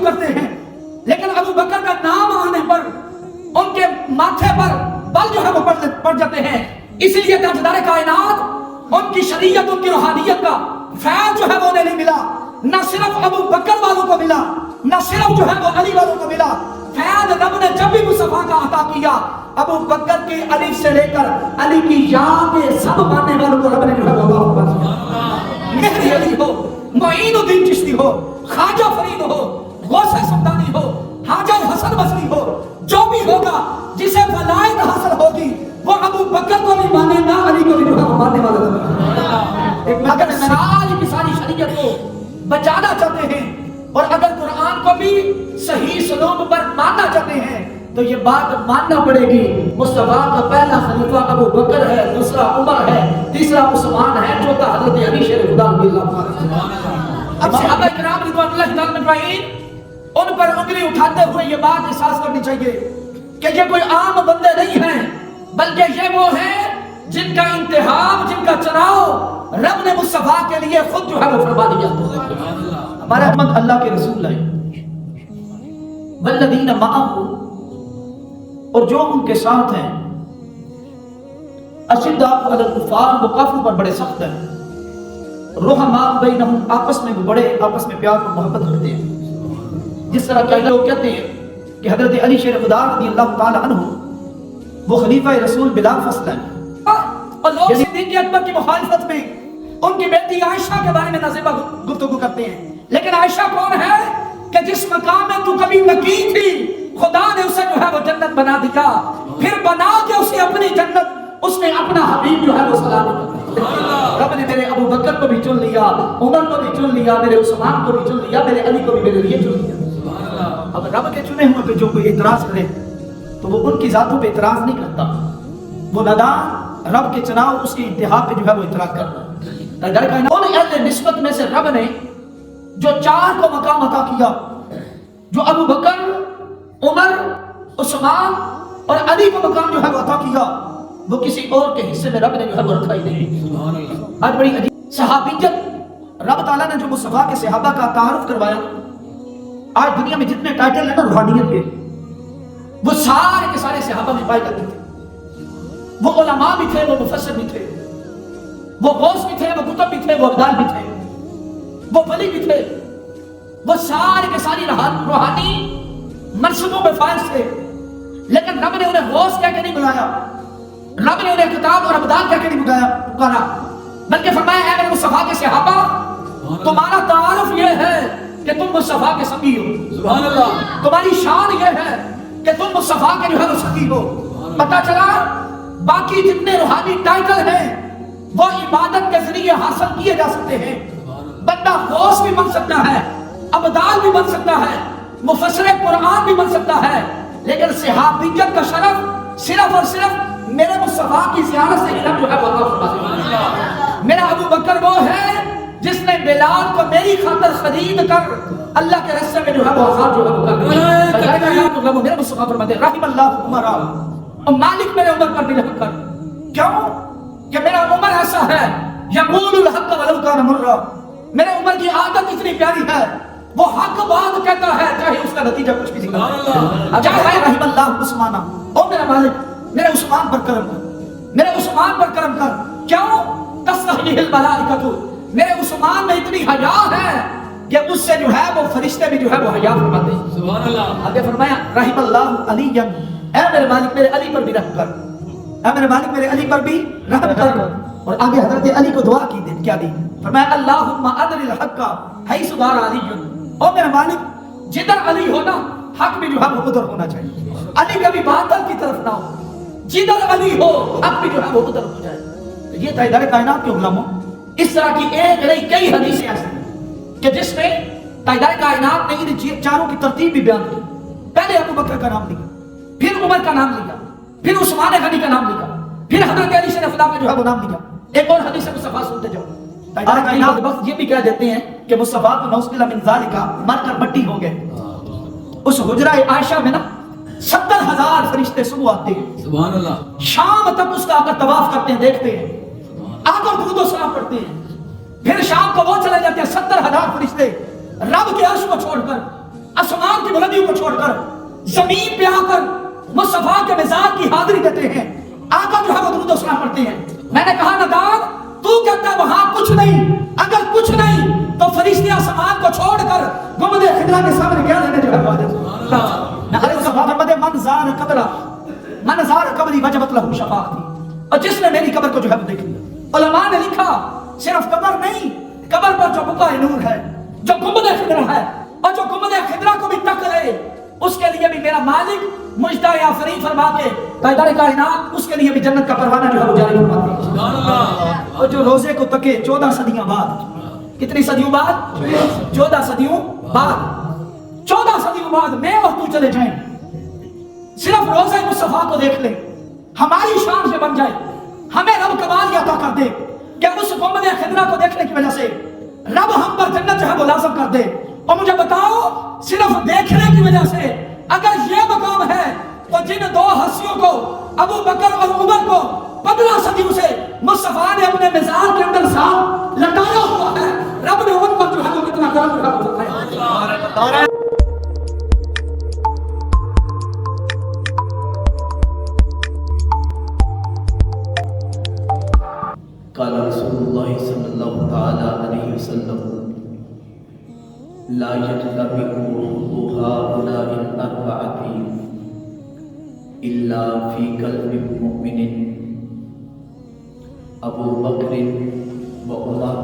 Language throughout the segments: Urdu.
کرتے ہیں، لیکن ابو بکر کا نام آنے پر ان کے ماتھے پر بل جو ہے وہ پڑ جاتے ہیں۔ اسی لیے تاجدار کائنات ان کی شریعت، ان کی روحانیت کا فیض جو ہے وہ انہیں نہیں ملا، نہ صرف ابو بکر والوں کو ملا، نہ صرف جو ہے وہ علی والوں کو ملا۔ فیض رب نے جب بھی مصطفیٰ کا عطا کیا، ابو بکر کی الف سے لے کر علی کی یاد سب ماننے والوں کو رب نے جو ہے وہ عطا کیا۔ مہر علی ہو، معین الدین چشتی ہو، خواجہ فرید ہو، غوث سمدانی ہو، حاجہ حسن بصری ہو، جو بھی ہوگا جسے ولایت حاصل ہوگی وہ ابو بکر کو نہیں مانے گا، علی کو بھی جو ہے وہ ماننے والا ہوگا۔ اگر ساری کی ساری شریعت کو بچانا چاہتے ہیں اور اگر قرآن کو بھی صحیح سلوک پر ماننا چاہتے ہیں تو یہ بات ماننا پڑے گی، مصطفیٰ کا پہلا خلیفہ ابو بکر ہے، دوسرا عمر ہے، تیسرا عثمان ہے، چوتھا حضرت علی شیر خدا رضی اللہ عنہ۔ اب صحابہ کرام رضوان اللہ تعالیٰ اجمعین ان پر انگلی اٹھاتے ہوئے یہ بات احساس کرنی چاہیے کہ یہ کوئی عام بندے نہیں ہیں، بلکہ یہ وہ ہیں جن کا انتخاب، جن کا چناؤ رب نے مصطفیٰ کے لیے خود جو ہے وہ فرما دیا۔ ہمارے احمد اللہ کے رسول ہے، والذین معہ، اور جو ان کے ساتھ ہیں، اشداء علی الکفار، وہ کافروں پر بڑے سخت ہیں، رحماء بینہم، آپس میں وہ بڑے آپس میں پیار اور محبت رکھتے ہیں۔ جس طرح کئی لوگ کہتے ہیں کہ حضرت علی شیر خدا رضی اللہ تعالی عنہ وہ خلیفہ رسول بلا فصل ہیں، اور لوگ صدیق اکبر کی مخالفت میں ان کی بیٹی عائشہ کے بارے میں نازیبہ گفتگو کرتے ہیں، لیکن عائشہ کون ہے کہ جس مقام میں تو کبھی مکی تھی خدا نے اسے جو ہے وہ جنت بنا دیا، پھر بنا کے اسے اپنی جنت اس نے اپنا حبیب جو ہے وہ سلام کیا۔ رب نے میرے ابو بکر کو بھی چن لیا، عمر کو بھی چن لیا، میرے عثمان کو بھی چن لیا، میرے علی کو بھی میرے لیے چن لیا۔ اب رب کے چنے ہوئے پہ جو کوئی اعتراض کرے تو وہ ان کی ذاتوں پہ اعتراض نہیں کرتا، وہ ندان رب کے چناؤ اس کی انتہا پہ جو ہے وہ اعتراض کرتا۔ ان اہل نسبت میں سے رب نے جو 4 کو مقام عطا کیا، جو ابو بکر، عمر، عثمان اور علی کو مقام جو ہے وہ عطا کیا، وہ کسی اور کے حصے میں رب نے جو ہے وہ رکھا ہی نہیں۔ آج بڑی عجیب صحابیت، رب تعالیٰ نے جو مصطفیٰ کے صحابہ کا تعارف کروایا، آج دنیا میں جتنے ٹائٹل ہیں نا روحانیت کے، وہ سارے کے سارے صحابہ میں پائے جاتے تھے۔ وہ علماء بھی تھے، وہ مفسر بھی تھے، وہ غوث بھی تھے، وہ کتب بھی تھے، وہ ابدال بھی تھے، وہ ولی بھی تھے، وہ سارے کے ساری روحانی منصبوں میں فائز تھے، لیکن رب نے انہیں غوث کہہ کے نہیں بلایا، رب نے انہیں کتاب اور ابدال کہہ کے نہیں پکارا، بلکہ فرمایا اے میرے مصطفیٰ کے صحابہ، تمہارا تعارف یہ ہے کہ تم مصطفیٰ کے سبھی ہو، سبحان اللہ، تمہاری شان یہ ہے کہ تم مصطفیٰ کے جو ہے وہ سبھی ہو۔ پتہ چلا باقی جتنے روحانی ٹائٹل ہیں وہ عبادت کے ذریعے حاصل کیے جا سکتے ہیں، بندہ غوث بھی بن سکتا ہے، ابدال بھی بن سکتا ہے، مفسر قرآن بھی بن سکتا ہے، لیکن صحابیت کا شرف صرف اور صرف میرے مصطفیٰ کی زیارت سے علم جو ہے وہ حاصل۔ میرا ابو بکر وہ ہے جس نے بلال کو میری خاطر خرید کر اللہ کے راستے میں جو ہے وہ آزاد جو ہے وہ کر دیا۔ میرے مصطفیٰ فرماتے ہیں رحم اللہ عمر، اور مالک میرے عمر پر بھی رحم کر، کیوں کہ میرا عمر ایسا ہے یقول الحق ولو کان مرا، میرے عمر کی عادت اتنی پیاری ہے، وہ حق بات کہتا ہے چاہے اس کا نتیجہ کچھ بھی نکلے۔ چاہے رحم اللہ عثمان، او میرا مالک میرے عثمان پر کرم کر، میرے عثمان پر کرم کر، کیوں تستحییہ الملائکۃ، میرے عثمان میں اتنی حیا ہے کہ اس سے جو ہے وہ فرشتے بھی جو ہے وہ حیا فرماتے ہیں، سبحان اللہ۔ آگے فرمایا رحم اللہ علی، اے میرے مالک میرے علی پر بھی رحم کر، اے میرے مالک میرے علی پر بھی رحم کر۔ اور آگے حضرت علی کو دعا کی دی، کیا دی؟ فرمایا اللہم ادر الحق حیث دار علی، او میرے مالک جدھر علی ہونا حق بھی جو ہے وہ ادھر ہونا چاہیے، علی کبھی باطل کی طرف نہ ہو، جدھر علی ہو حق بھی جو ہے وہ ادھر ہو جائے۔ یہ تاجدار کائنات کے علماء اس طرح کی ایک نہیں کئی حدیثیں ایسی کہ جس میں تاجدار کائنات نے ان چاروں کی ترتیب بھی بیان کی، پہلے ابو بکر کا نام لیا، پھر عمر کا نام لیا، پھر عثمان غنی کا نام لیا، پھر حضرت علی شریف اللہ کا جو ہے وہ نام لیا۔ ایک اور حدیث مصطفیٰ سنتے جاؤ، تاجدار کائنات بس یہ بھی کہہ دیتے ہیں کہ مصطفیٰ کو نعوذ باللہ من ذالک مر کر مٹی ہو گئے۔ اس حجرہ عائشہ میں نا 70,000 فرشتے صبح آتے ہیں، سبحان اللہ، شام تک اس کا آ کر طواف کرتے ہیں، دیکھتے ہیں، آ کر درود و سلام پڑھتے ہیں، پھر شام کو وہ چلے جاتے ہیں 70,000 فرشتے رب کے عرش کو چھوڑ کر آسمان کی بلندیوں کو چھوڑ کر زمین پہ آ کر مصطفیٰ کے مزاج کی حاضری دیتے ہیں، آقا جو ہے وہ درود و سلام پڑھتے ہیں۔ میں نے کہا ندان تو کہتا ہے وہاں کچھ نہیں، اگر کچھ نہیں تو فرشتے آسمان کو چھوڑ کر گنبد خضرا کے سامنے کیا لینے جو ہے من زار قبری وجبت لہ شفاعتی، اور جس نے میری قبر کو جو ہے وہ دیکھ لیا۔ علماء نے لکھا صرف قبر نہیں، قبر پر جو بقع نور ہے، جو گنبد خضرا ہے، اور جو گنبد خضرا کو بھی ٹک لے، اس کے لیے بھی میرا مالک مجدہ آفرین فرما کے پیدار کائنات اس کے لیے بھی جنت کا پروانہ جو ہے وہ جاری فرماتے ہیں۔ اور جو روزے کو تکے 14 صدیوں بعد، کتنی صدیوں بعد؟ 14 صدیوں بعد، 14 صدیوں بعد میں اور تو چلے جائیں، صرف روزہ مصطفیٰ کو دیکھ لیں، ہماری شان سے بن جائے، ہمیں رب کمال عطا کر دے کہ اس گنبد خضرا کو دیکھنے کی وجہ سے رب ہم پر جنت جو ہے وہ لازم کر دے۔ اور مجھے بتاؤ صرف دیکھنے کی وجہ سے اگر یہ مقام ہے تو جن دو ہستیوں کو ابو بکر اور عمر کو 15 صدیوں سے مصطفیٰ نے اپنے مزار کے اندر ساتھ لٹایا ہوا ہے، رب نے ان پر جو ہے وہ کتنا کرم کیا ہے۔ قال رسول اللہ صلی اللہ تعالی علیہ وسلم لا يجتمع هؤلاء الأربعة إلا في قلب مؤمن أبو بكر وعمر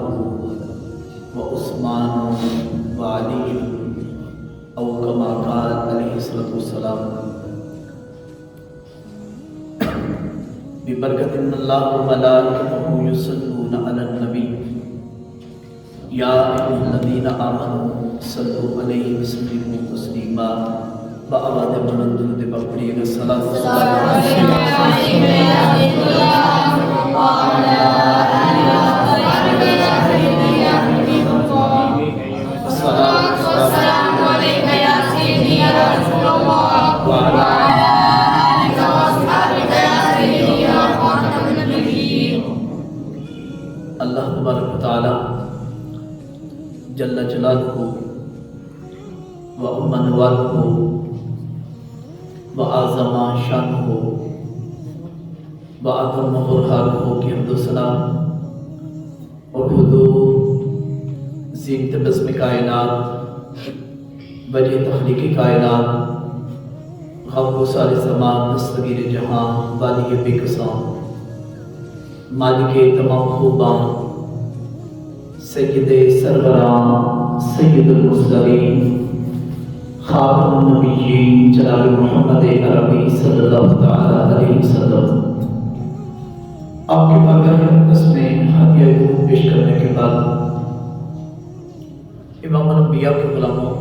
وعثمان وعلي أو كما قال عليه الصلاة والسلام ببركة إن الله وملائكته يصلون على النبي يا أيها الذين آمنوا صلوا عليه وسلموا تسليما بآباد بلند بقرية الصلاة والسلام عليك يا سيدي يا رسول الله وعلى آلك وأصحابك يا سيدي يا خاتم النبيين۔ اللہ تبارک و تعالی جل جلالہ و امن والہ و اعظم شانہ و اکرم برہانہ کی حمد و ثنا اور حضور زینت بزم کائنات وجہ تخلیق کائنات غم و سار زمان دستگیر جہاں والی بے قسام مالک تمام خوبان سید سروران سید المرسلین خاتم النبیین جناب محمد عربی صلی اللہ تعالی علیہ وسلم، آپ کے بارگاہ مقدس میں ہدیہ درود پیش کرنے کے بعد امام الانبیاء کے غلاموں،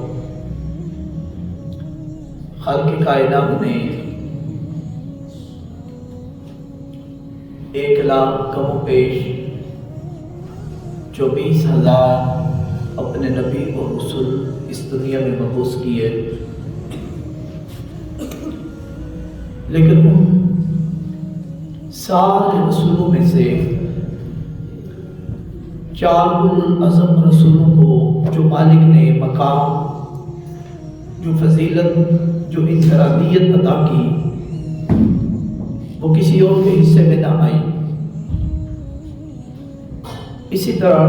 خالق کائنات نے 1 لاکھ کم و بیش 24,000 اپنے نبی اور رسول اس دنیا میں مبعوث کیے، لیکن ان سارے رسولوں میں سے 4 اعظم رسولوں کو جو مالک نے مقام، جو فضیلت، جو انفرادیت عطا کی، وہ کسی اور کے حصے میں نہ آئی۔ اسی طرح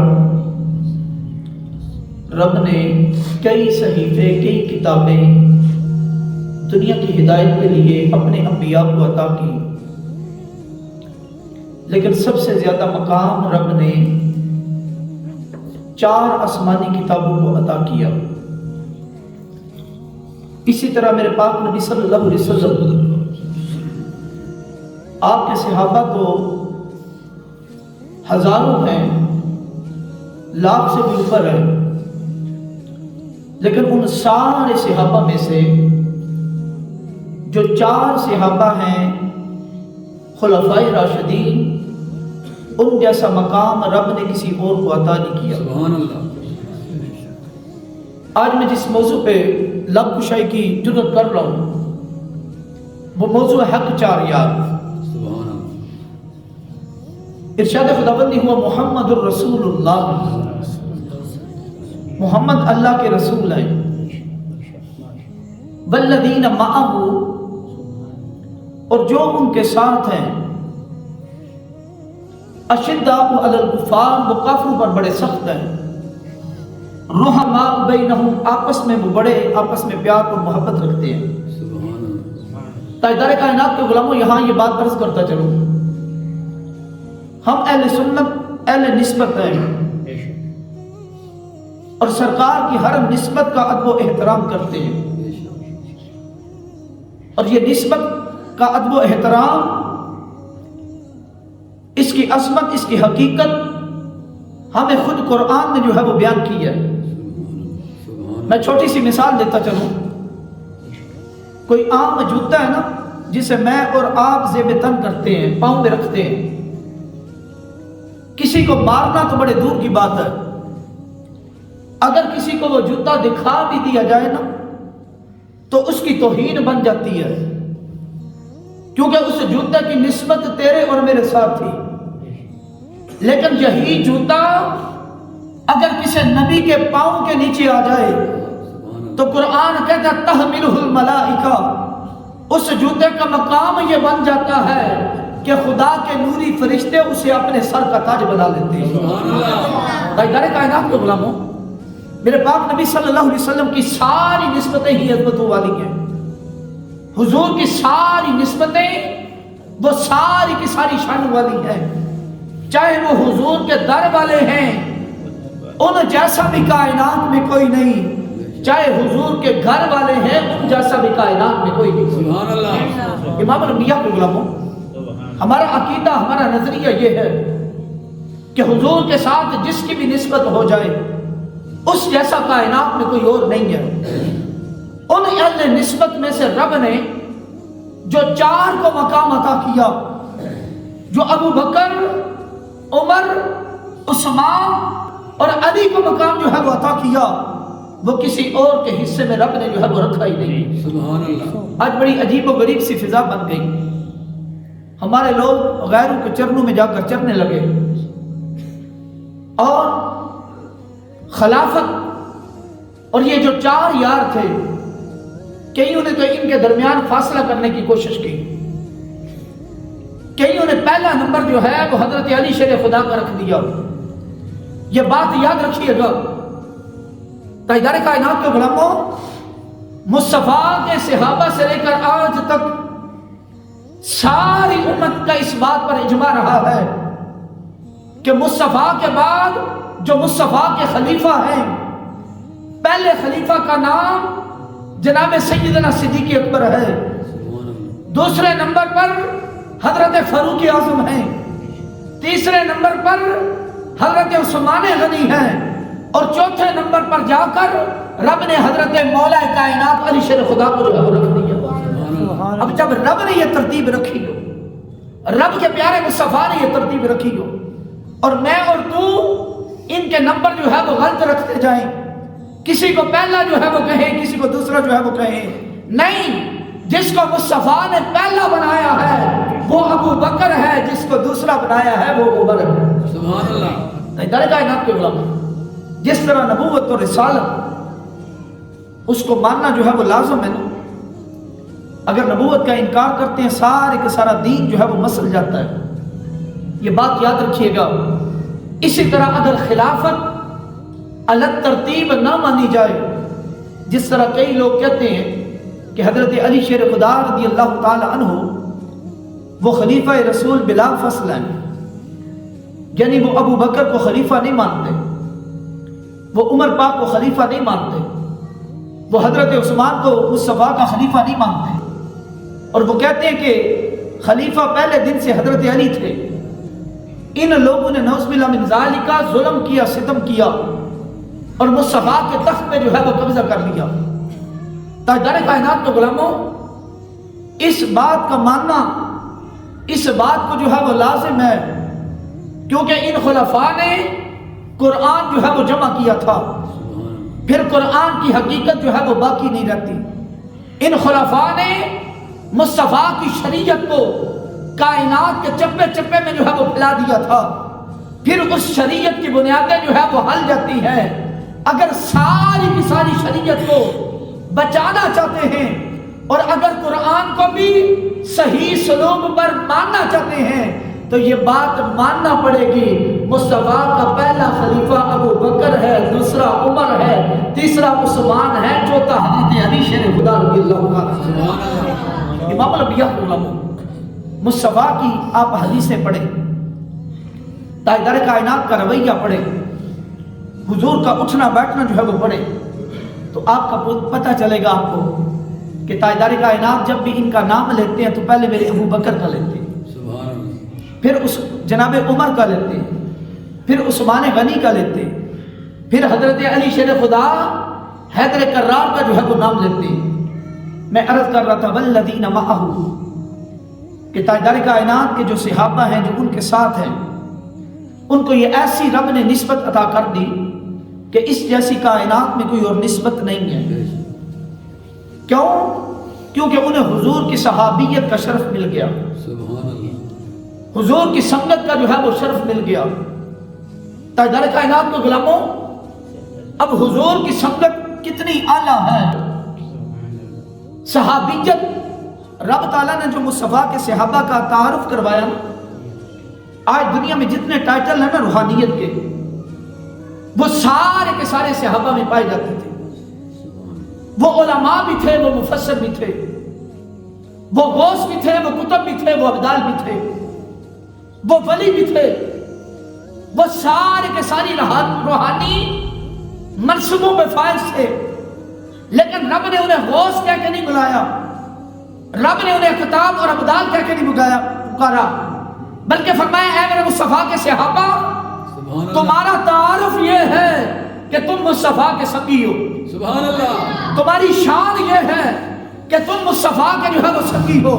رب نے کئی صحیفے، کئی کتابیں دنیا کی ہدایت کے لیے اپنے انبیاء کو عطا کی، لیکن سب سے زیادہ مقام رب نے 4 آسمانی کتابوں کو عطا کیا۔ اسی طرح میرے پاک نبی صلی اللہ علیہ وسلم، آپ کے صحابہ تو ہزاروں ہیں، لاکھ سے بھی اوپر ہے، لیکن ان سارے صحابہ میں سے جو 4 صحابہ ہیں خلفائے راشدین، ان جیسا مقام رب نے کسی اور کو عطا نہیں کیا۔ سبحان اللہ۔ آج میں جس موضوع پہ لب کشائی کی جرات کر رہا ہوں وہ موضوع حق 4 یار۔ ارشاد خداوندی ہوا محمد الرسول اللہ، محمد اللہ کے رسول ہیں، والذین معہ، اور جو ان کے ساتھ ہیں، اشداء علی الکفار، وہ کافروں پر بڑے سخت ہیں، رحماء بینہم، آپس میں وہ بڑے آپس میں پیار اور محبت رکھتے ہیں۔ تاجدار کائنات کے غلاموں، یہاں یہ بات عرض کرتا چلوں، ہم اہل سنت اہل نسبت ہیں، اور سرکار کی ہر نسبت کا ادب و احترام کرتے ہیں، اور یہ نسبت کا ادب و احترام، اس کی عظمت، اس کی حقیقت ہمیں خود قرآن نے جو ہے وہ بیان کی ہے۔ میں چھوٹی سی مثال دیتا چلوں، کوئی عام جوتا ہے نا جسے میں اور آپ زیب تن کرتے ہیں، پاؤں میں رکھتے ہیں، کسی کو مارنا تو بڑے دور کی بات ہے، اگر کسی کو وہ جوتا دکھا بھی دیا جائے نا تو اس کی توہین بن جاتی ہے، کیونکہ اس جوتے کی نسبت تیرے اور میرے ساتھ تھی۔ لیکن یہی جوتا اگر کسی نبی کے پاؤں کے نیچے آ جائے تو قرآن کہتا تحملہ الملائکہ، اس جوتے کا مقام یہ بن جاتا ہے کہ خدا کے نوری فرشتے اسے اپنے سر کا تاج بنا لیتے ہیں۔ تاجدار کائنات کے غلاموں، میرے پاک نبی صلی اللہ علیہ وسلم کی ساری نسبتیں ہی عظمتوں والی ہیں، حضور کی ساری نسبتیں وہ ساری کی ساری شان والی ہیں، چاہے وہ حضور کے در والے ہیں، ان جیسا بھی کائنات میں کوئی نہیں، چاہے حضور کے گھر والے ہیں، ان جیسا بھی کائنات میں کوئی نہیں۔ سبحان اللہ۔ امام الانبیاء کے غلاموں، ہمارا عقیدہ، ہمارا نظریہ یہ ہے کہ حضور کے ساتھ جس کی بھی نسبت ہو جائے اس جیسا کائنات میں کوئی اور نہیں ہے۔ ان اہل نسبت میں سے رب نے جو 4 کو مقام عطا کیا، جو ابو بکر، عمر، عثمان اور علی کو مقام جو ہے وہ عطا کیا، وہ کسی اور کے حصے میں رب نے جو ہے وہ رکھا ہی نہیں۔ سبحان اللہ۔ آج بڑی عجیب و غریب سی فضا بن گئی، ہمارے لوگ غیروں کے چرنوں میں جا کر چرنے لگے، اور خلافت اور یہ جو 4 یار تھے، کئیوں نے تو ان کے درمیان فاصلہ کرنے کی کوشش کی، کئیوں نے پہلا نمبر جو ہے وہ حضرت علی شیر خدا کا رکھ دیا۔ یہ بات یاد رکھیے گا، تاجدار کائنات کے غلاموں، مصطفیٰ کے صحابہ سے لے کر آج تک ساری امت کا اس بات پر اجماع رہا ہے کہ مصطفیٰ کے بعد جو مصطفیٰ کے خلیفہ ہیں، پہلے خلیفہ کا نام جناب سیدنا صدیق اکبر ہے، دوسرے نمبر پر حضرت فاروق اعظم ہیں، تیسرے نمبر پر حضرت عثمان غنی ہیں، اور چوتھے نمبر پر جا کر رب نے حضرت مولا کائنات علی شیر خدا کو جو ہے رکھ دیا۔ اب جب رب نے یہ ترتیب رکھی ہو، رب کے پیارے مصطفیٰ نے یہ ترتیب رکھی ہو، اور میں اور تو ان کے نمبر جو ہے وہ غلط رکھتے جائیں، کسی کو پہلا جو ہے وہ کہیں، کسی کو دوسرا جو ہے وہ کہیں، نہیں، جس کو مصطفیٰ نے پہلا بنایا ہے وہ ابو بکر ہے، جس کو دوسرا بنایا ہے وہ عمر ہے۔ سبحان اللہ۔ تاجدار کائنات کے غلام، جس طرح نبوت اور رسالت اس کو ماننا جو ہے وہ لازم ہے نا، اگر نبوت کا انکار کرتے ہیں سارے کا سارا دین جو ہے وہ مسل جاتا ہے، یہ بات یاد رکھیے گا۔ اسی طرح اگر خلافت الگ ترتیب نہ مانی جائے، جس طرح کئی لوگ کہتے ہیں کہ حضرت علی شیر خدا رضی اللہ تعالی عنہ وہ خلیفہ رسول بلا فصل ہیں، یعنی وہ ابو بکر کو خلیفہ نہیں مانتے، وہ عمر پاک کو خلیفہ نہیں مانتے، وہ حضرت عثمان کو مصطفیٰ کا خلیفہ نہیں مانتے، اور وہ کہتے ہیں کہ خلیفہ پہلے دن سے حضرت علی تھے۔ ان لوگوں نے نعوذ باللہ من ذالک ظلم کیا، ستم کیا، اور مصطفیٰ کے تخت پہ جو ہے وہ قبضہ کر لیا۔ تاجدار کائنات کے غلاموں، اس بات کا ماننا، اس بات کو جو ہے وہ لازم ہے، کیونکہ ان خلفاء نے قرآن جو ہے وہ جمع کیا تھا، پھر قرآن کی حقیقت جو ہے وہ باقی نہیں رہتی۔ ان خلفاء نے مصطفیٰ کی شریعت کو کائنات کے چپے چپے میں جو ہے وہ پھیلا دیا تھا، پھر اس شریعت کی بنیادیں جو ہے وہ ہل جاتی ہیں۔ اگر ساری کی ساری شریعت کو بچانا چاہتے ہیں اور اگر قرآن کو بھی صحیح سلوک پر ماننا چاہتے ہیں تو یہ بات ماننا پڑے گی مصطفیٰ کا پہلا خلیفہ ابو بکر ہے، دوسرا عمر ہے، تیسرا عثمان ہے، چوتھا حضرت علی شیر خدا رضی اللہ عنہ۔ امام الانبیاء علماء مصطفیٰ کی آپ حدیثیں پڑھیں، تاجدار کائنات کا رویہ پڑھیں، حضور کا اٹھنا بیٹھنا جو ہے وہ پڑھیں، تو آپ کا پتہ چلے گا آپ کو کہ تاجدار کائنات جب بھی ان کا نام لیتے ہیں تو پہلے میرے ابو بکر کا لیتے ہیں، پھر اس جناب عمر کا لیتے ہیں، پھر عثمان غنی کا لیتے ہیں، پھر حضرت علی شیر خدا حیدر کرار کا جو ہے وہ نام لیتے ہیں۔ میں عرض کر رہا تھا والذین معہ کہ تاجدار کائنات کے جو صحابہ ہیں جو ان کے ساتھ ہیں ان کو یہ ایسی رب نے نسبت عطا کر دی کہ اس جیسی کائنات میں کوئی اور نسبت نہیں ہے۔ کیوں؟ کیونکہ انہیں حضور کی صحابیت کا شرف مل گیا، حضور کی سنگت کا جو ہے وہ شرف مل گیا۔ تاجدار کائنات کو غلاموں، اب حضور کی سنگت کتنی اعلیٰ ہے، صحابیت، رب تعالیٰ نے جو مصطفیٰ کے صحابہ کا تعارف کروایا نا، آج دنیا میں جتنے ٹائٹل ہیں نا روحانیت کے، وہ سارے کے سارے صحابہ میں پائے جاتے تھے۔ وہ علماء بھی تھے، وہ مفسر بھی تھے، وہ غوث بھی تھے، وہ کتب بھی تھے، وہ ابدال بھی تھے، وہ ولی بھی تھے، وہ سارے کے ساری روحانی منصبوں میں فائز تھے، لیکن رب نے انہیں غوث کہہ کے نہیں بلایا، رب نے انہیں خطاب اور ابدال کہہ کے نہیں پکارا، بلکہ فرمایا اے میرے مصطفیٰ کے صحابہ تمہارا تعارف یہ ہے کہ تم مصطفیٰ کے سقی ہو، سبحان اللہ، تمہاری شان یہ ہے کہ تم مصطفیٰ کے جو ہے وہ سقی ہو۔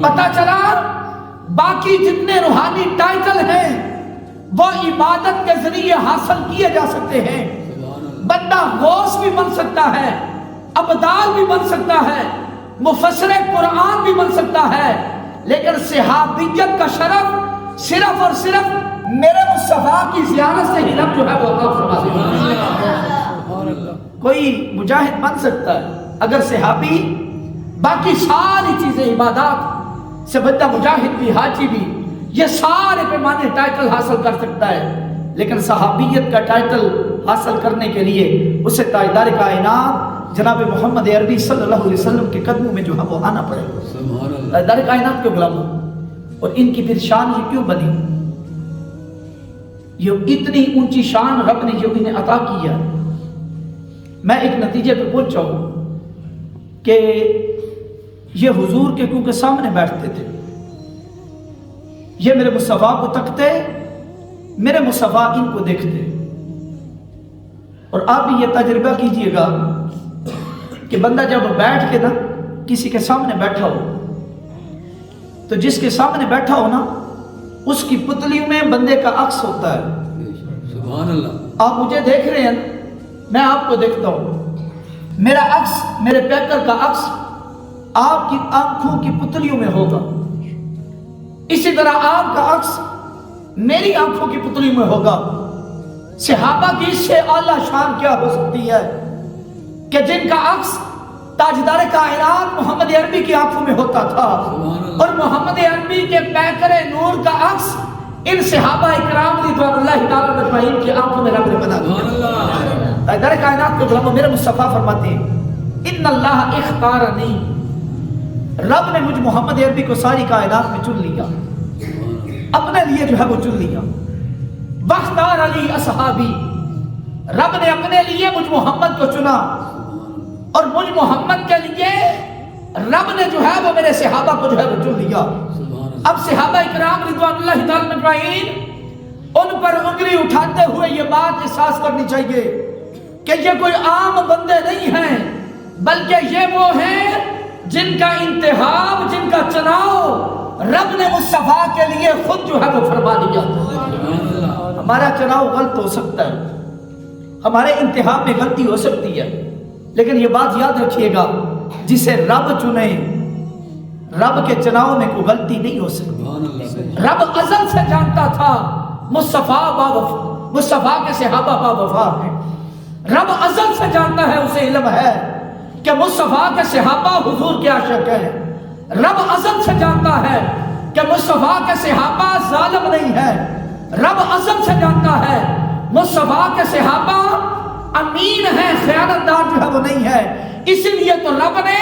پتہ چلا باقی جتنے روحانی ٹائٹل ہیں وہ عبادت کے ذریعے حاصل کیے جا سکتے ہیں، بندہ غوث بھی بن سکتا ہے، ابدال بھی بن سکتا ہے، مفسر قرآن بھی بن سکتا ہے، لیکن صحابیت کا شرف صرف اور صرف میرے مصطفیٰ کی زیارت سے ہی رب جو ہے وہ عطا فرما دیتا ہے۔ کوئی مجاہد بن سکتا ہے اگر صحابی، باقی ساری چیزیں عبادات سے بندہ مجاہد بھی، حاجی بھی، یہ سارے پیمانے ٹائٹل حاصل کر سکتا ہے، لیکن صحابیت کا ٹائٹل حاصل کرنے کے لیے اسے تاجدار کائنات جناب محمد عربی صلی اللہ علیہ وسلم کے قدموں میں جو ہے وہ آنا پڑے گا۔ تاجدار کائنات کے غلاموں، اور ان کی پھر شان یہ کیوں بنی؟ یہ اتنی اونچی شان رب نے جو انہیں عطا کی ہے، میں ایک نتیجے پہ پہنچا ہوں کہ یہ حضور کے کیونکہ سامنے بیٹھتے تھے، یہ میرے مصطفیٰ کو تکتے، میرے مصطفیٰ ان کو دیکھتے، اور آپ بھی یہ تجربہ کیجئے گا کہ بندہ جب بیٹھ کے نا کسی کے سامنے بیٹھا ہو تو جس کے سامنے بیٹھا ہو نا اس کی پتلیوں میں بندے کا عکس ہوتا ہے۔ سبحان اللہ، آپ مجھے دیکھ رہے ہیں، میں آپ کو دیکھتا ہوں، میرا عکس، میرے پیکر کا عکس آپ کی آنکھوں کی پتلیوں میں ہوگا، اسی طرح آپ کا عکس میری آنکھوں کی پتلیوں میں ہوگا۔ صحابہ کی اس سے اعلیٰ شان کیا ہو سکتی ہے کہ جن کا عکس تاجدار کائنات محمد عربی کی آنکھوں میں ہوتا تھا، اور محمد عربی کے پیکر نور کا عکس ان صحابہ اکرام رضوان اللہ تعالیٰ اجمعین کی آنکھوں میں رب نے بنا دیا۔ تاجدار کائنات کے غلاموں، میرے مصطفیٰ فرماتے ہیں ان اللہ اختارنی، رب نے مجھ محمد عربی کو ساری کائنات میں چن لیا، اپنے لیے جو ہے وہ چن لیا۔ واختار علی اصحابی، رب نے اپنے لیے مجھ محمد کو چنا، اور مجھ محمد کے لیے رب نے جو ہے وہ میرے صحابہ کو جو ہے وہ چن لیا۔ اب صحابہ اکرام رضوان اللہ تعالیٰ اجمعین ان پر انگلی اٹھاتے ہوئے یہ بات احساس کرنی چاہیے کہ یہ کوئی عام بندے نہیں ہیں، بلکہ یہ وہ ہیں جن کا انتخاب، جن کا چناؤ رب نے مصطفیٰ کے لیے خود جو ہے وہ فرما دیا۔ ہمارا چناؤ غلط ہو سکتا ہے، ہمارے انتخاب میں غلطی ہو سکتی ہے، لیکن یہ بات یاد رکھیے گا جسے رب چنے، رب کے چناؤ میں کوئی غلطی نہیں ہو سکتی۔ رب ازل سے جانتا تھا مصطفیٰ کے صحابہ با وفا ہیں، رب ازل سے جانتا ہے، اسے علم ہے کہ مصطفیٰ کے صحابہ حضور کے عاشق ہیں. رب ازل سے جانتا ہے کہ مصطفیٰ کے صحابہ ظالم نہیں ہے. رب ازل سے جانتا ہے مصطفیٰ کے صحابہ امین ہیں، خیانت دار جو ہے وہ نہیں ہے. اسی لیے تو رب نے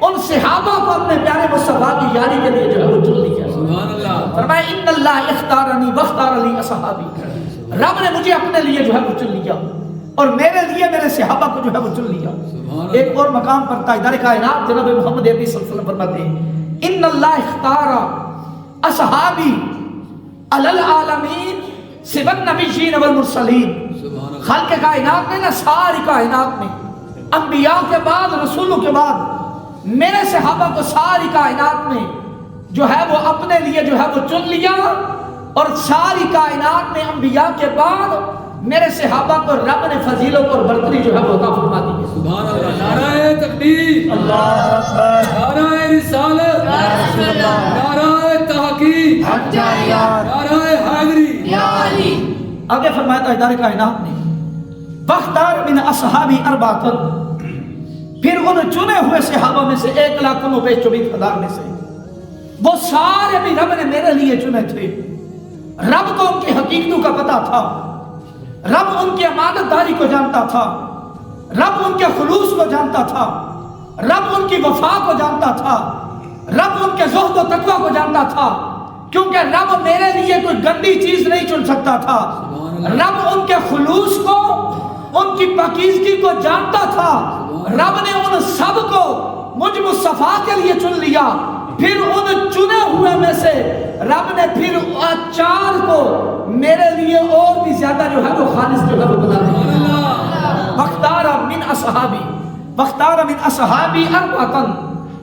ان صحابہ کو اپنے پیارے مصطفیٰ کی یاری کے لیے جو ہے وہ چن لیا. سبحان اللہ. فرمایا ان اللہ اختارنی واختار لی اصحابی. رب نے مجھے اپنے لیے جو ہے وہ چن لیا اور میرے لیے میرے صحابہ کو جو ہے وہ چن لیا. ایک اور مقام پر تاجدار کائنات جناب محمد عربی صلی اللہ علیہ وسلم فرماتے ہیں ان اللہ اختار اصحابی علی العالمین سوى النبیین والمرسلین. خلق کائنات میں نہ ساری کائنات میں انبیاء کے بعد رسولوں کے بعد میرے صحابہ کو ساری کائنات میں جو ہے وہ اپنے لیے جو ہے وہ چن لیا اور ساری کائنات میں انبیاء کے بعد میرے صحابہ کو رب نے فضیلت اور برتری جو ہے وہ عطا فرما دی. سبحان اللہ. نعرہ تکبیر، اللہ اکبر، نعرہ رسالت، نعرہ تحقیق، نعرہ حیدری. آگے فرمایا تاجدار کائنات نے وختار من اصحابی اربعۃ. پھر ان چنے ہوئے صحابہ میں سے 1,24,000 میں سے وہ سارے بھی رب نے میرے لیے چنے تھے. رب کو ان کی حقیقتوں کا پتہ تھا، رب ان کی امانت داری کو جانتا تھا، رب ان کے خلوص کو جانتا تھا، رب ان کی وفا کو جانتا تھا، رب ان کے زہد و تقوی کو جانتا تھا. کیونکہ رب میرے لیے کوئی گندی چیز نہیں چن سکتا تھا. رب ان کے خلوص کو، ان کی پاکیزگی کو جانتا تھا. رب نے ان سب کو مجھ مصطفیٰ کے لیے چن لیا. پھر ان چنے ہوئے میں سے رب نے پھر 4 کو میرے لیے اور بھی زیادہ جو ہے وہ خالص جو ہے وہ بنا دیا. وختار من اصحابی، وختار من اصحابی اربعۃ.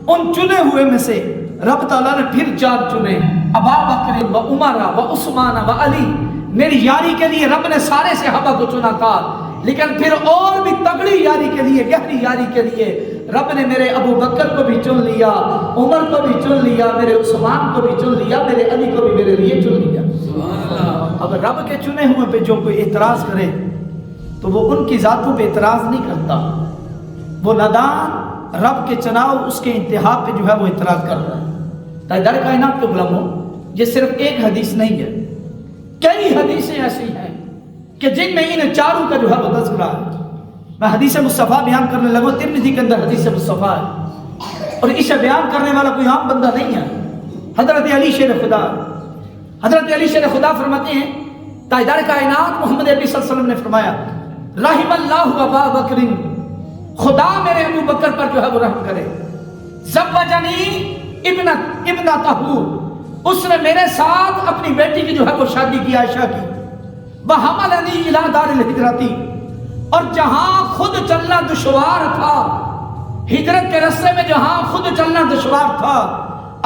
ان چنے ہوئے میں سے رب تعالیٰ نے پھر 4 چنے، ابا بکر و عمر و عثمان و علی. میری یاری کے لیے رب نے سارے صحابہ کو چنا تھا، لیکن پھر اور بھی تگڑی یاری کے لیے، گہری یاری کے لیے رب نے میرے ابو بکر کو بھی چن لیا، عمر کو بھی چن لیا، میرے عثمان کو بھی چن لیا، میرے علی کو بھی میرے لیے چن لیا. اب رب کے چنے ہوئے پہ جو کوئی اعتراض کرے تو وہ ان کی ذاتوں پہ اعتراض نہیں کرتا، وہ نادان رب کے چناؤ اس کے انتہا پہ جو ہے وہ اعتراض کر رہا ہے. تاجدار کائنات کے غلاموں، یہ صرف ایک حدیث نہیں ہے، کئی حدیثیں ایسی ہیں کہ جن میں ان 4 کا جو ہے وہ تذکرہ ہے. میں حدیث مصطفیٰ بیان کرنے لگا، ترمذی کے اندر حدیث مصطفیٰ ہے اور اسے بیان کرنے والا کوئی عام بندہ نہیں ہے. حضرت علی شیر خدا، حضرت علی شیر خدا فرماتے ہیں تاجدار کائنات محمد عربی صلی اللہ علیہ وسلم نے فرمایا رحم اللہ ابا بکر، خدا میرے ابو بکر پر جو ہے وہ رحم کرے. زوجنی ابنتہ، اس نے میرے ساتھ اپنی بیٹی کی جو ہے وہ شادی کی، عائشہ کی. وحملنی الی دار الہجرتی، اور جہاں خود چلنا دشوار تھا، ہجرت کے راستے میں جہاں خود چلنا دشوار تھا،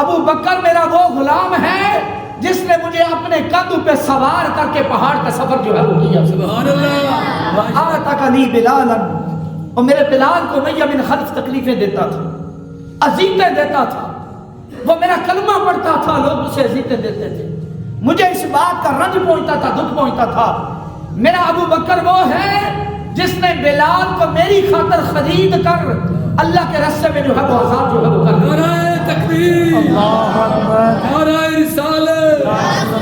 ابو بکر میرا وہ غلام ہے جس نے مجھے اپنے کندھوں پہ سوار کر کے پہاڑ کا سفر جو ہے وہ کیا. سبحان اللہ. آتقنی بلالا، اور میرے بلال کو میں من خلف تکلیفیں دیتا تھا، اذیتیں دیتا تھا. وہ میرا کلمہ پڑھتا تھا، لوگ اسے اذیتیں دیتے تھے، مجھے اس بات کا رنج پہنچتا تھا، دکھ پہنچتا تھا. میرا ابو بکر وہ ہے جس نے بلال کو میری خاطر خرید کر اللہ کے راستے میں جو ہے وہ آزاد جو ہے وہ کر دیا. نعرہ تکبیر، اللہ اکبر، نعرہ رسالت،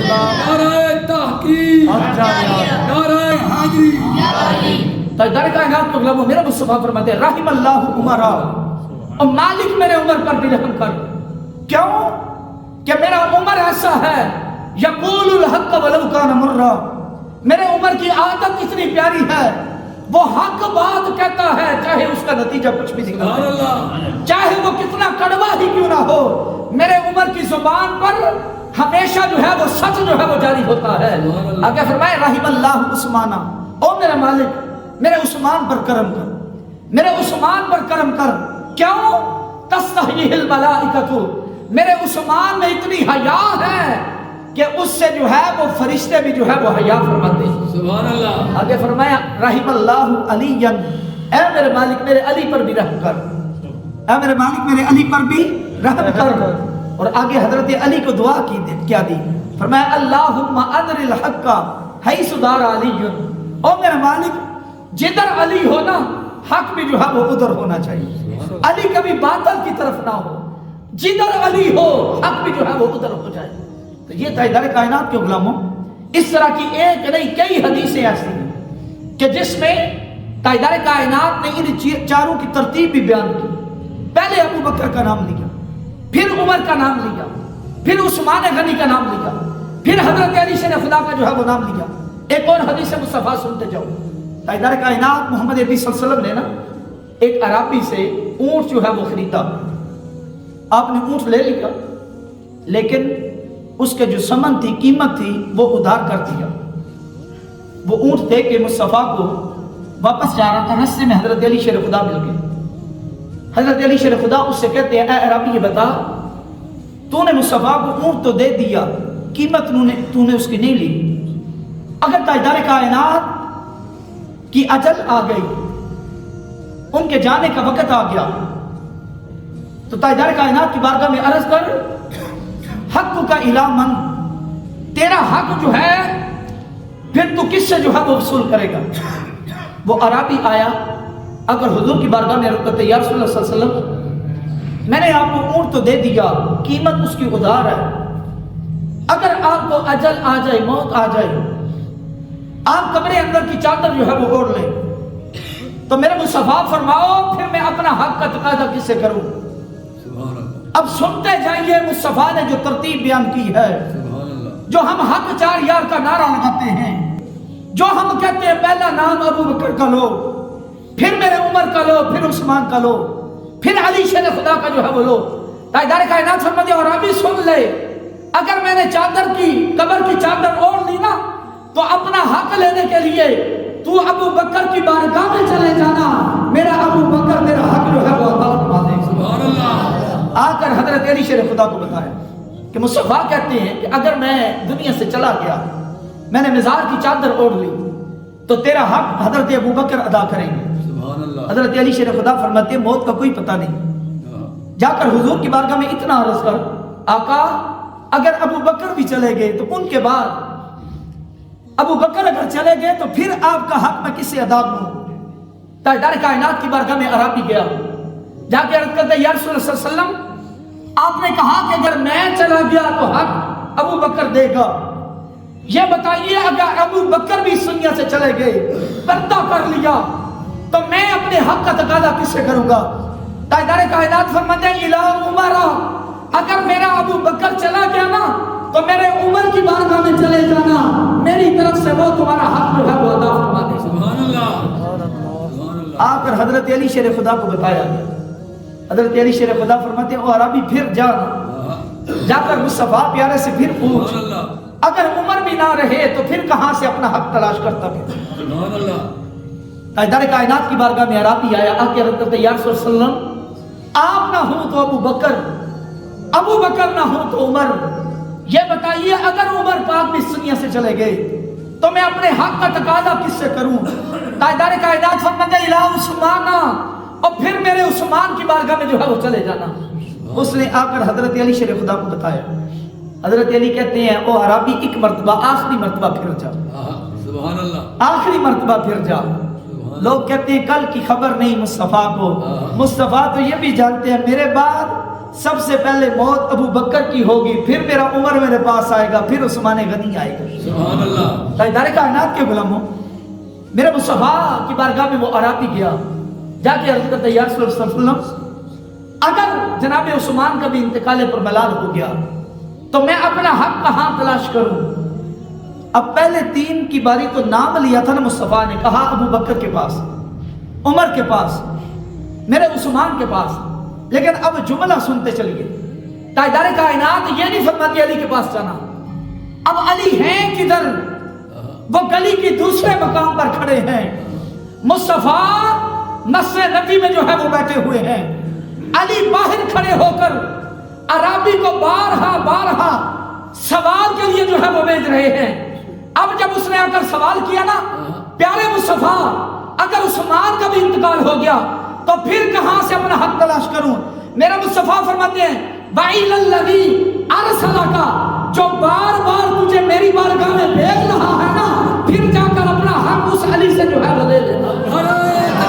نعرہ تحقیق، نعرہ حیدری. تاجدار کائنات کے غلاموں، میرا مصطفیٰ فرماتے ہیں رحم اللہ عمرہ، اور مالک میرے عمر پر بھی رحم کر. کیوں کہ میرا عمر ایسا ہے یقول الحق ولو کان مرا. میرے عمر کی عادت اتنی پیاری ہے، وہ حق بات کہتا ہے چاہے اس کا نتیجہ کچھ بھی نکل جائے، چاہے وہ کتنا کڑوا ہی کیوں نہ ہو. میرے عمر کی زبان پر ہمیشہ جو ہے وہ سچ جو ہے وہ جاری ہوتا ہے. آگے فرمائے رحم اللہ عثمانہ، او میرے مالک میرے عثمان پر کرم کر، میرے عثمان پر کرم کر. کیوں؟ تستحییہ الملائکۃ، میرے عثمان میں اتنی حیا ہے کہ اس سے جو ہے وہ فرشتے بھی جو ہے وہ حیا فرماتے ہیں. سبحان اللہ. آگے فرمایا رحم اللہ علی، اے میرے مالک میرے علی پر بھی رحم کر، اے میرے مالک میرے علی پر بھی رحم کر. اور آگے حضرت علی کو دعا کی کیا دی، فرمایا اللہم ادر الحق حیث دار علی، او میرے مالک جدھر علی ہو نا حق بھی جو ہے وہ ادھر ہونا چاہیے، علی کبھی باطل کی طرف نہ ہو، جدھر علی ہو حق بھی جو ہے وہ ادھر ہو جائے۔ تو یہ تاجدار کائنات کے غلاموں، اس طرح کی ایک نہیں کئی حدیثیں ایسی ہیں کہ جس میں تاجدار کائنات نے ان چاروں کی ترتیب بھی بیان کی۔ پہلے ابو بکر کا نام لیا، پھر عمر کا نام لیا، پھر عثمان غنی کا نام لیا، پھر حضرت علی شیر خدا کا جو ہے وہ نام لیا۔ ایک اور حدیث مصطفیٰ سنتے جاؤ۔ تاجدار کائنات محمد عربی صلی اللہ علیہ وسلم نے نا ایک عربی سے اونٹ جو ہے وہ خریدا۔ آپ نے اونٹ لے لیا، لیکن اس کے جو ثمن تھی، قیمت تھی، وہ ادھار کر دیا۔ وہ اونٹ دے کے مصطفیٰ کو واپس جا رہا تھا، رستے میں حضرت علی شیر خدا مل گئے۔ حضرت علی شیر خدا اس سے کہتے ہیں، اے عربی یہ بتا، تو نے مصطفیٰ کو اونٹ تو دے دیا، قیمت تو نے اس کی نہیں لی۔ اگر تاجدار کائنات کی اجل آ گئی، ان کے جانے کا وقت آ گیا، تو تاجدار کائنات کی بارگاہ میں عرض کر، حق کا الہ من، تیرا حق جو ہے پھر تو کس سے جو ہے وہ وصول کرے گا؟ وہ عربی آیا، اگر حضور کی بارگاہ میں رکھتے ہیں، یا رسول اللہ صلی اللہ علیہ وسلم، میں نے آپ کو اونٹ تو دے دیا، قیمت اس کی ادھار ہے، اگر آپ کو اجل آ جائے، موت آ جائے، آپ کمرے اندر کی چادر جو ہے وہ اوڑھ لیں، تو میرے مصطفیٰ فرماؤ پھر میں اپنا حق کا تقاضا کس سے کروں؟ اب سنتے جائیے مصطفیٰ نے جو ترتیب بیان کی ہے، جو ہم حق چار یار کا نعرہ لگاتے ہیں، جو ہم کہتے ہیں پہلا نام ابو بکر کا لو، پھر میرے عمر کا لو، پھر عثمان کا لو، پھر علی شیر خدا کا جو ہے وہ لو۔ تاجدار کائنات فرماتے ہیں، اور ابھی سن لے، اگر میں نے چادر کی، قبر کی چادر اوڑھ لی نا، تو اپنا حق لینے کے لیے تو ابو بکر کی بارگاہ میں چلے جانا، میرا ابو بکر تیرا حق جو ہے وہ عطا فرما دے گا۔ سبحان اللہ۔ آ کر حضرت علی شیر خدا کو بتایا کہ مصطفیٰ کہتے ہیں کہ اگر میں دنیا سے چلا گیا، میں نے مزار کی چادر اوڑھ لی، تو تیرا حق حضرت ابو بکر ادا کریں گے۔ سبحان اللہ۔ حضرت علی شیر خدا فرماتے ہیں، موت کا کوئی پتہ نہیں، جا کر حضور کی بارگاہ میں اتنا عرض کر، آقا اگر ابو بکر بھی چلے گئے تو ان کے بعد ابو بکر اگر چلے گئے تو پھر آپ کا حق میں کس سے ادا کروں؟ تاجدار کائنات کی بارگاہ میں عربی گیا، جا کے عرض کرتے یا رسول اللہ صلی اللہ علیہ وسلم، آپ نے کہا کہ اگر میں چلا گیا تو حق ابو بکر دے گا، یہ بتائیے اگر ابو بکر بھی اس دنیا سے چلے گئے، پردہ کر لیا، تو میں اپنے حق کا تقاضا کس سے کروں گا؟ تاجدار کائنات فرماتے ہیں، الہ عمر، اگر میرا ابو بکر چلا گیا نا تو میرے عمر کی بارگاہ میں چلے جانا، میری طرف سے وہ تمہارا حق جو ہے وہ ادا فرما دے۔ سبحان اللہ۔ سبحان اللہ۔ آ کر حضرت علی شیر خدا کو بتایا، حضرت علی شیر خدا فرماتے ہیں، او عربی پھر جا کر مصطفیٰ پیارے سے پھر پوچھ، سبحان اللہ۔ اگر عمر بھی نہ رہے تو پھر کہاں سے اپنا حق تلاش کرتا ہے؟ سبحان اللہ۔ تاجدار کائنات کی بارگاہ میں عربی آیا، آ کے عرض کرتے یا رسول اللہ صلی اللہ علیہ وسلم، آپ نہ ہوں تو ابو بکر نہ ہوں تو عمر، یہ بتائیے اگر عمر پاک بھی اس دنیا سے چلے گئے تو میں اپنے حق کا تقاضا کس سے کروں؟ تاجدار کائنات فرماتے ہیں، الہ عثمان، اور پھر میرے عثمان کی بارگاہ میں جو ہے وہ چلے جانا۔ اس نے آ کر حضرت علی شیر خدا کو بتایا، حضرت علی کہتے ہیں، او عربی ایک مرتبہ، آخری مرتبہ پھر جا، سبحان اللہ۔ آخری مرتبہ پھر جا۔ لوگ کہتے ہیں کل کی خبر نہیں مصطفیٰ کو، مصطفیٰ تو یہ بھی جانتے ہیں میرے بعد سب سے پہلے موت ابو بکر کی ہوگی، پھر میرا عمر میرے پاس آئے گا، پھر عثمان غنی آئے گا۔ سبحان اللہ۔ تاجدار کائنات کے غلاموں، میرے مصطفیٰ کی بارگاہ میں وہ عربی گیا، جا کے عرض کرتا یا رسول اللہ صلی اللہ علیہ وسلم، اگر جناب عثمان کا بھی انتقال پر ملال ہو گیا تو میں اپنا حق کہاں تلاش کروں؟ اب پہلے تین کی باری تو نام لیا تھا نا مصطفیٰ نے، کہا ابو بکر کے پاس، عمر کے پاس، میرے عثمان کے پاس، لیکن اب جملہ سنتے چلیے، تاجدار کائنات یہ نہیں فرماتی علی کے پاس جانا، اب علی ہیں کدھر؟ وہ گلی کی دوسرے مقام پر کھڑے ہیں، مصطفیٰ مسجد نبی میں جو ہے وہ بیٹھے ہوئے ہیں، علی باہر کھڑے ہو کر عربی کو بارہا سوال کے لیے جو ہے وہ بھیج رہے ہیں۔ اب جب اس نے آ کر سوال کیا نا، پیارے مصطفیٰ اگر عثمان کا بھی انتقال ہو گیا تو پھر کہاں سے اپنا حق تلاش کروں؟ میرا مصطفیٰ فرماتے ہیں، وَإِلَى الَّذِي أَرْسَلَكَ، جو بار بار تجھے میری بارگاہ میں بھیج رہا ہے نا، پھر جا کر اپنا حق اس علی سے جو ہے وہ لے لینا۔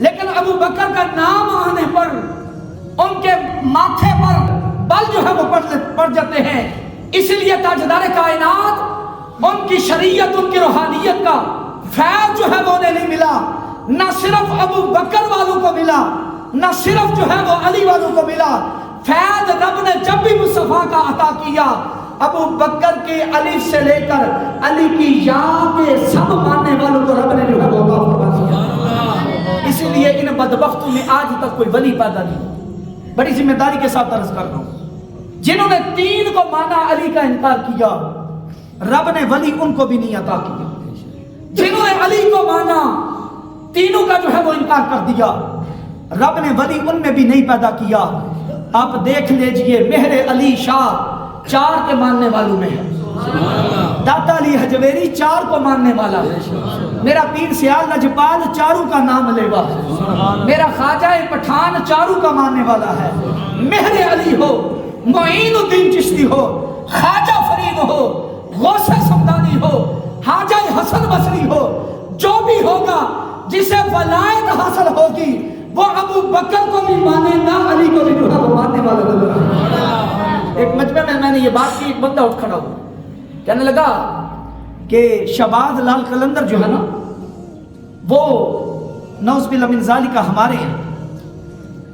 لیکن ابو بکر کا نام آنے پر ان کے ماتھے پر بل جو ہے وہ پڑ جاتے ہیں. اس لیے تاجدار کائنات ان کی شریعت ان کی روحانیت کا فیض جو ہے وہ انہیں نہیں ملا. نہ صرف ابو بکر والوں کو ملا, نہ صرف جو ہے وہ علی والوں کو ملا. فیض رب نے جب بھی مصطفیٰ کا عطا کیا, ابو بکر کے الف سے لے کر علی کی یا کے سب ماننے والوں کو رب نے جو ہے وہ عطا فرما دیا. اسی لیے ان بدبختوں میں آج تک کوئی ولی پیدا نہیں. بڑی ذمہ داری کے ساتھ عرض کر رہا ہوں, جنہوں نے تین کو مانا علی کا انکار کیا, رب نے ولی ان کو بھی نہیں عطا کیا. جنہوں نے علی کو مانا, تینوں کا جو ہے وہ انکار کر دیا, رب نے ولی ان میں بھی نہیں پیدا کیا. آپ دیکھ لیجئے مہر علی شاہ 4 کے ماننے والوں میں ہے. داتا علی حجویری 4 کو ماننے والا ہے. میرا پیر سیال نجپال 4 کا نام لیوا ہے. میرا خواجہ پٹھان 4 کا ماننے والا ہے. مہر علی ہو, معین الدین چشتی ہو, خواجہ فرید ہو, غوث سمدانی ہو, حاجہ حسن بصری ہو, جو بھی ہوگا جسے ولایت حاصل ہوگی وہ ابو بکر کو بھی مانے نہ علی کو بھی جو ہے وہ ماننے والا ہے. ایک مجمع میں نے یہ بات کی, ایک بندہ اٹھ کھڑا ہوا, کہنے لگا کہ شہباز لال قلندر جو ہے نا وہ نعوذ باللہ من ذالک ہمارے ہیں.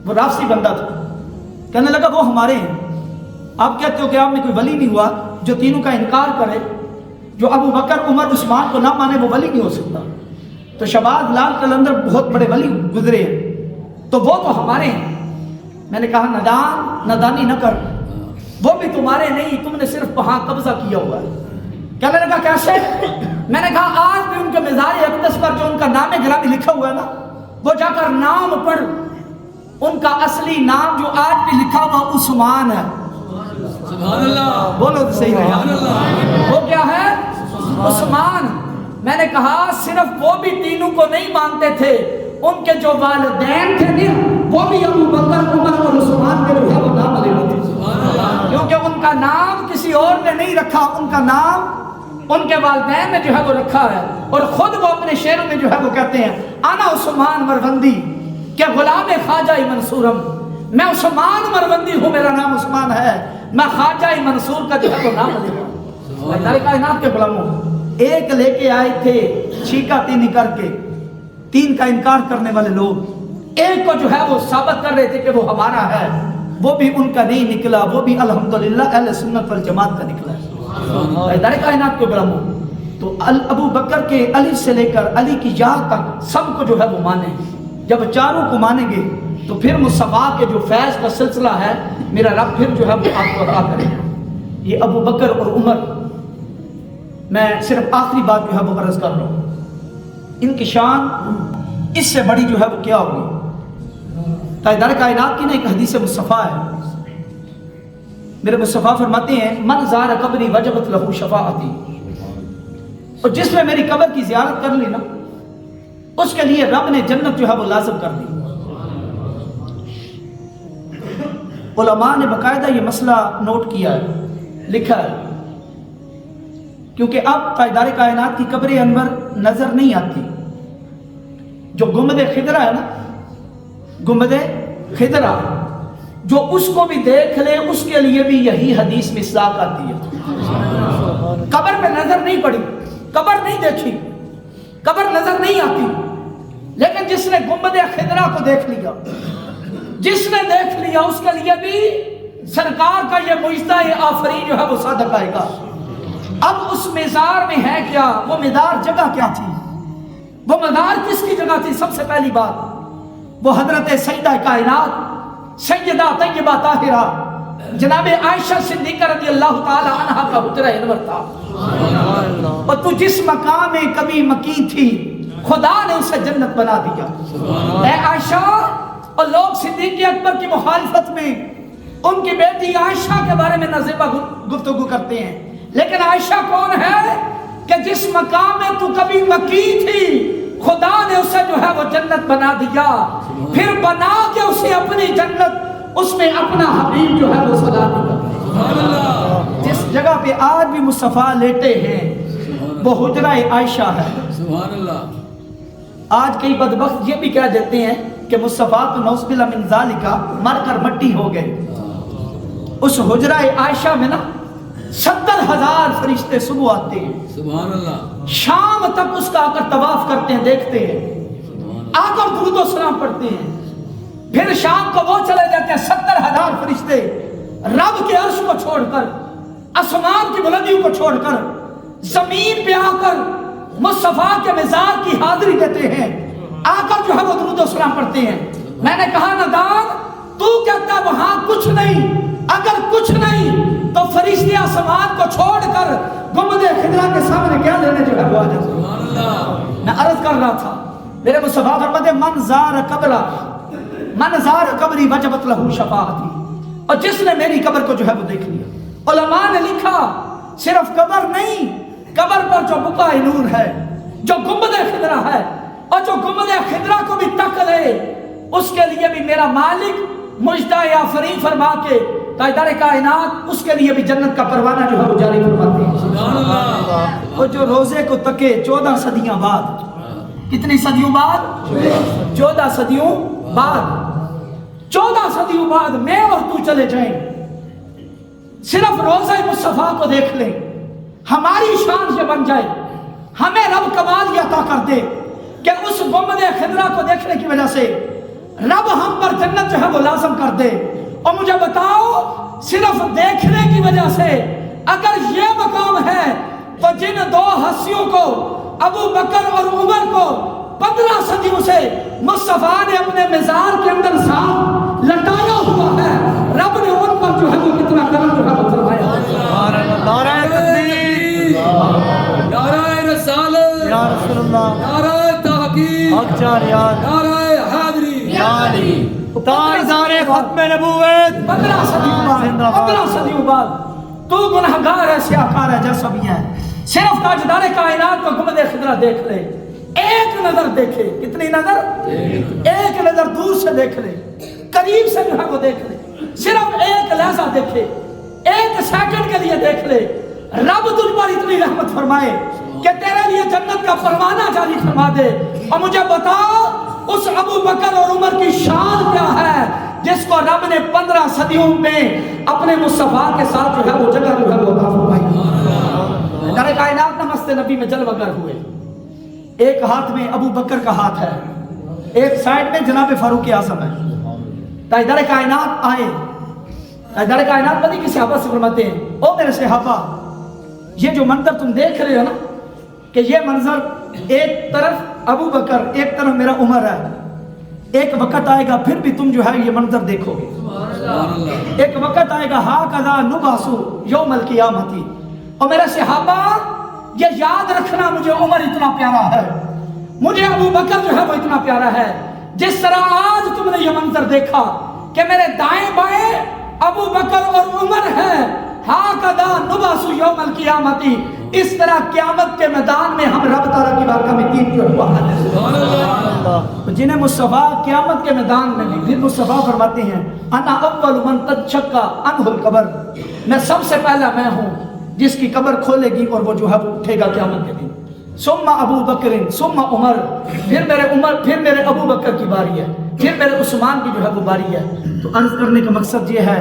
وہ رافضی بندہ تھا. کہنے لگا وہ ہمارے ہیں. آپ کہتے ہو کہ آپ میں کوئی ولی نہیں ہوا جو تینوں کا انکار کرے, جو ابو بکر عمر عثمان کو نہ مانے وہ ولی نہیں ہو سکتا. تو شہباز لال قلندر بہت بڑے ولی گزرے ہیں, تو وہ تو ہمارے ہیں. میں نے کہا نادانی نہ کر, وہ بھی تمہارے نہیں, تم نے صرف وہاں قبضہ کیا ہوا ہے. کہنے لگا کیسے؟ میں نے کہا آج بھی ان کے مزار اقدس پر جو ان کا نام گرامی لکھا ہوا ہے نا, وہ جا کر نام پڑھ. ان کا اصلی نام جو آج بھی لکھا ہوا عثمان ہے. سبحان اللہ. بولو تو صحیح رہا. وہ کیا ہے؟ عثمان. میں نے کہا صرف وہ بھی تینوں کو نہیں مانتے تھے, ان کے جو والدین تھے نا وہ بھی ابو بکر عمر اور عثمان کے جو ہے وہ نام لے لیتے تھے, کیونکہ ان کا نام کسی اور نے نہیں رکھا, ان کا نام ان کے والدین نے جو ہے وہ رکھا ہے. اور خود وہ اپنے شعروں میں جو ہے وہ کہتے ہیں انا عثمان مروندی کہ غلام خواجہ منصورم. میں عثمان مروندی ہوں, میرا نام عثمان ہے, میں خواجہ منصور کا جو ہے وہ نام لے رہا ہوں. کائنات کے غلاموں, ایک لے کے آئے تھے چھیکا تینی کر کے, 3 کا انکار کرنے والے لوگ. ایک کو جو ہے وہ ثابت کر رہے تھے کہ وہ ہمارا ہے, وہ بھی ان کا نہیں نکلا, وہ بھی الحمدللہ اہل سنت والجماعت کا نکلا ہے. ادارے کائنات کے غلاموں, تو ابو بکر کے علی سے لے کر علی کی یا تک سب کو جو ہے وہ مانے. جب 4 کو مانیں گے تو پھر مصطفیٰ کے جو فیض کا سلسلہ ہے میرا رب پھر جو ہے وہ آپ کو عطا کرے گا. یہ ابو بکر اور عمر, میں صرف آخری بات جو ہے وہ عرض کر رہا ہوں, ان کی شان اس سے بڑی جو ہے وہ کیا ہوگی. تاجدار کائنات کی نا ایک حدیث مصطفیٰ ہے, میرے مصطفیٰ فرماتے ہیں من زار قبری وجبت لہو شفاعتی, اور جس نے میری قبر کی زیارت کر لی نا اس کے لیے رب نے جنت جو ہے وہ لازم کر دی. علماء نے باقاعدہ یہ مسئلہ نوٹ کیا ہے, لکھا ہے, کیونکہ اب تاجدار کائنات کی قبر انور نظر نہیں آتی. جو گنبد خضرا ہے نا, گنبد خضرا, جو اس کو بھی دیکھ لے اس کے لیے بھی یہی حدیث مصداق آتی ہے. قبر پہ نظر نہیں پڑی, قبر نہیں دیکھی, قبر نظر نہیں آتی, لیکن جس نے گنبد خضرا کو دیکھ لیا, جس نے دیکھ لیا اس کے لیے بھی سرکار کا یہ معجزہ آفرین جو ہے وہ صادق آئے گا. اب اس مزار میں ہے کیا؟ وہ مزار جگہ کیا تھی؟ وہ مزار کس کی جگہ تھی؟ سب سے پہلی بات وہ حضرت سیدہ کائنات سیدہ طیبہ طاہرہ جناب عائشہ صدیقہ رضی اللہ تعالی عنہ کا حجرہ انور تھا. اور تو جس مقام میں کبھی مکین تھی خدا نے اسے جنت بنا دیا. اے عائشہ, اور لوگ صدیق اکبر کی مخالفت میں ان کی بیٹی عائشہ کے بارے میں نازیبہ گفتگو کرتے ہیں, لیکن عائشہ کون ہے کہ جس مقام میں تو کبھی مکین تھی خدا نے اسے جو ہے وہ جنت بنا دیا, پھر بنا کے اسے اپنی جنت اس میں اپنا حبیب جو ہے وہ صدا دیا. جس جگہ پہ آج بھی مصطفیٰ لیٹے ہیں وہ حجرہ عائشہ ہے. سبحان اللہ. آج کئی بدبخت یہ بھی کہہ دیتے ہیں کہ مصطفیٰ تو نعوذ باللہ من ذالکا مر کر مٹی ہو گئے۔ اس حجرہ عائشہ میں نا 70,000 فرشتے صبح آتے ہیں، سبحان اللہ، شام تک اس کا آ کر طواف کرتے ہیں، دیکھتے ہیں، آ کر درود و سلام پڑھتے ہیں، پھر شام کو وہ چلے جاتے ہیں 70,000 فرشتے رب کے عرش کو چھوڑ کر، آسمان کی بلندیوں کو چھوڑ کر زمین پہ آ کر مصطفیٰ کے مزار کی حاضری دیتے ہیں، آ کر جو ہے وہ درود و سلام پڑھتے ہیں۔ میں نے کہا ندان تو کہتا ہے وہاں کچھ نہیں، اگر کچھ نہیں تو فرشتے آسمان کو چھوڑ کر گنبد خضرا کے سامنے کیا لینے جو ہے وہ آ جاتے ہیں۔ میں عرض کر رہا تھا میرے مصطفیٰ فرماتے من زار قبرہ من زار قبری وجبت لہو شفاعتی، اور جس نے میری قبر کو جو ہے وہ دیکھ لیا۔ علماء نے لکھا صرف قبر نہیں، قبر پر جو بقائے نور ہے، جو گنبد خضرا ہے، اور جو گنبد خضرا کو بھی تک لے، اس کے لیے بھی میرا مالک مجدہ یا فرین فرما کے تاجدار کائنات اس کے لیے بھی جنت کا پروانہ جو ہے وہ جاری فرماتے ہیں۔ سبحان اللہ، وہ جو روزے کو تکے 14 صدیاں بعد، کتنی صدیوں بعد؟ 14 صدیوں بعد، 14 صدیوں بعد میں اور تو چلے جائیں، صرف روزہ مصطفیٰ کو دیکھ لیں، ہماری شان سے بن جائے، ہمیں رب کمال یہ عطا کر دے کہ اس گنبد خضرا کو دیکھنے کی وجہ سے رب ہم پر جنت جو ہے وہ لازم کر دے۔ اور مجھے بتاؤ صرف دیکھنے کی وجہ سے اگر یہ مقام ہے تو جن دو ہستیوں کو ابو بکر اور عمر کو 15 صدیوں سے مصطفیٰ نے اپنے مزار کے اندر ساتھ لٹایا ہوا ہے، رب نے ان پر جو ہے وہ کتنا کرم جو ہے وہ فرمایا۔ نعرہ تکبیر، نعرہ رسالت، یا رسول اللہ، نعرہ تحقیق، حق چار یار، نعرہ حیدری، یا علی، تاجدار ختم نبوت، 15 صدیوں بعد، 15 صدیوں بعد تو گنہگار ہے، سیاہکار ہے، جیسا بھی ہے، صرف تاجدار کائنات کو گنبد خضرا دیکھ لے، ایک نظر دیکھے، کتنی نظر؟ ایک نظر دور سے دیکھ لے، قریب سے جو ہے وہ دیکھ لے، صرف ایک لحظہ دیکھے، ایک سیکنڈ کے لیے دیکھ لے، رب تجھ پر اتنی رحمت فرمائے کہ تیرے لیے جنت کا پروانہ جاری فرما دے۔ اور مجھے بتاؤ اس ابو بکر اور عمر کی شان کیا ہے جس کو رب نے 15 صدیوں میں اپنے مصطفیٰ کے ساتھ جو ہے وہ جگہ جو ہے وہ عطا فرمائی۔ در کائنات نمست نبی میں جلوہ گر ہوئے، ایک ہاتھ میں ابو بکر کا ہاتھ ہے، ایک سائڈ میں جناب فاروق اعظم ہے۔ تاجدار کائنات آئے، تاجدار کائنات پتہ کسی صحابہ سے فرماتے ہیں او میرے صحابہ یہ جو منظر تم دیکھ رہے ہو نا کہ یہ منظر ایک طرف ابو بکر ایک طرف میرا عمر ہے، ایک وقت آئے گا پھر بھی تم جو ہے یہ منظر دیکھو گے، ایک وقت آئے گا ہاکذا نبعث یوم القیامت۔ اور میرے صحابہ یہ یاد رکھنا مجھے عمر اتنا پیارا ہے، مجھے ابو بکر جو ہے وہ اتنا پیارا ہے، جس طرح آج تم نے یہ منظر دیکھا کہ میرے دائیں بائیں ابو بکر اور عمر ہے، ہاکذا نبعث یوم القیامت، اس طرح قیامت کے میدان میں ہم رب تعالیٰ کی بارگاہ میں تین جو ہوا ہے، جنہیں مصطفیٰ قیامت کے میدان میں بھی پھر مصطفیٰ فرماتے ہیں انا اول من تنشق عنہ القبر، میں سب سے پہلا میں ہوں جس کی قبر کھولے گی اور وہ جو ہے وہ اٹھے گا قیامت کے دن۔ ثم ابو بکر ثم عمر، پھر میرے عمر، پھر میرے ابو بکر کی باری ہے، پھر میرے عثمان کی جو ہے وہ باری ہے۔ تو عرض کرنے کا مقصد یہ ہے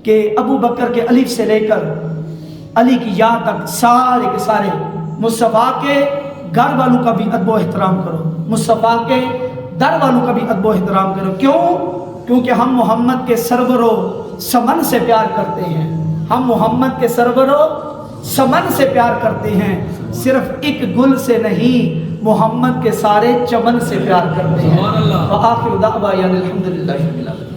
کہ ابو بکر کے الف سے لے کر علی کی یا تک سارے کے سارے مصطفیٰ کے گھر والوں کا بھی ادب و احترام کرو، مصطفیٰ کے در والوں کا بھی ادب و احترام کرو۔ کیوں؟ کیونکہ ہم محمد کے سرور و سمن سے پیار کرتے ہیں، ہم محمد کے سرور و سمن سے پیار کرتے ہیں، صرف ایک گل سے نہیں محمد کے سارے چمن سے پیار کرتے ہیں۔ وآخر دعوانا الحمدللہ رب العالمین۔